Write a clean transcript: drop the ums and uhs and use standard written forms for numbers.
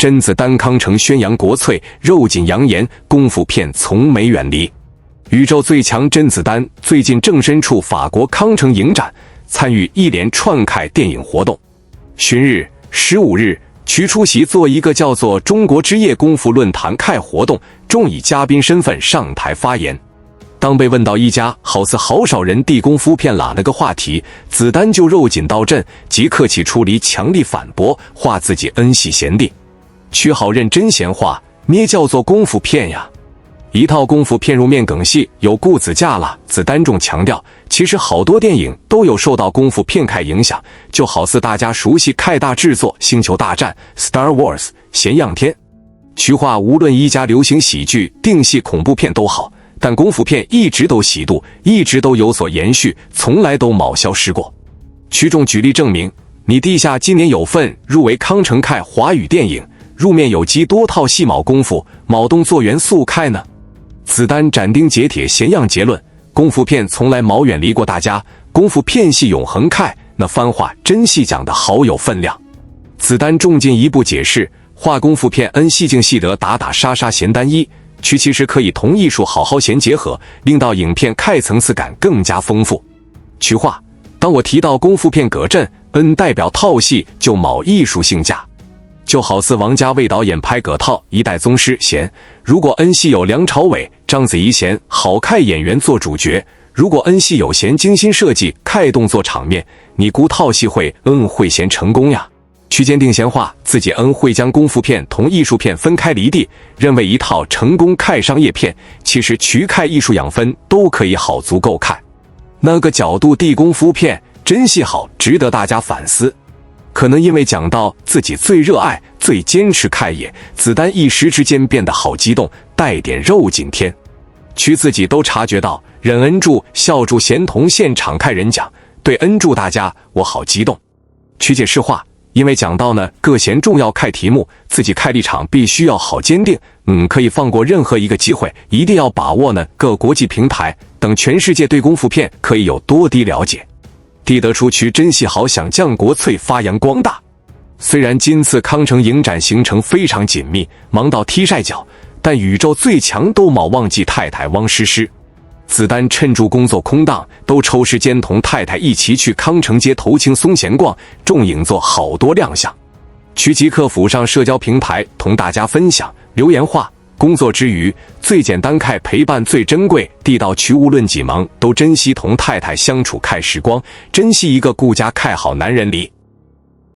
甄子丹康城宣扬国粹，肉紧扬言，功夫片从没远离。宇宙最强甄子丹最近正身处法国康城影展，参与一连串凯电影活动。旬日15日，渠出席做一个叫做中国之夜功夫论坛凯活动，重以嘉宾身份上台发言。当被问到一家好似好少人地功夫片哪个话题，子丹就肉紧到阵，即客气出离，强力反驳，话自己恩系贤弟，取好认真闲话，咩叫做功夫片呀？一套功夫片入面梗戏有顾子架了。子丹重强调，其实好多电影都有受到功夫片凯影响，就好似大家熟悉凯大制作《星球大战》Star Wars、咸阳天。徐话无论一家流行喜剧、定戏恐怖片都好，但功夫片一直都喜度，一直都有所延续，从来都冇消失过。曲重举例证明，你地下今年有份入围康城凯华语电影，入面有集多套戏卯功夫、卯动作元素凯呢？子丹斩钉截铁咸阳结论，功夫片从来冇远离过大家，功夫片系永恒凯，那番话真系讲的好有分量。子丹重进一步解释，话功夫片恩戏净戏得打打杀杀咸单一，其实可以同艺术好好衔结合，令到影片凯层次感更加丰富。曲话，当我提到功夫片葛阵，恩代表套戏就冇艺术性价。就好似王家卫导演拍葛套一代宗师贤，如果恩系有梁朝伟、章子怡贤好看演员做主角，如果恩系有贤精心设计开动作场面，你估套戏会贤成功呀？曲坚定闲话，自己会将功夫片同艺术片分开离地，认为一套成功开商业片，其实曲开艺术养分都可以好足够看。那个角度地功夫片真系好，值得大家反思。可能因为讲到自己最热爱、最坚持开业，子丹一时之间变得好激动，带点肉紧天。曲自己都察觉到，忍恩助、笑助贤同现场开人讲，对恩助大家，我好激动。曲解释话，因为讲到呢各贤重要开题目，自己开立场必须要好坚定，可以放过任何一个机会，一定要把握呢各国际平台等全世界对功夫片可以有多低了解。地得出曲真系好想将国粹发扬光大。虽然今次康城影展行程非常紧密，忙到踢晒脚，但宇宙最强都冇忘记太太汪诗诗。子丹趁住工作空档，都抽时间同太太一起去康城街头轻松闲逛，重影做好多亮相。曲即刻附上社交平台同大家分享留言话，工作之余最简单开陪伴最珍贵，地道曲无论几忙都珍惜同太太相处开时光，珍惜一个顾家开好男人里。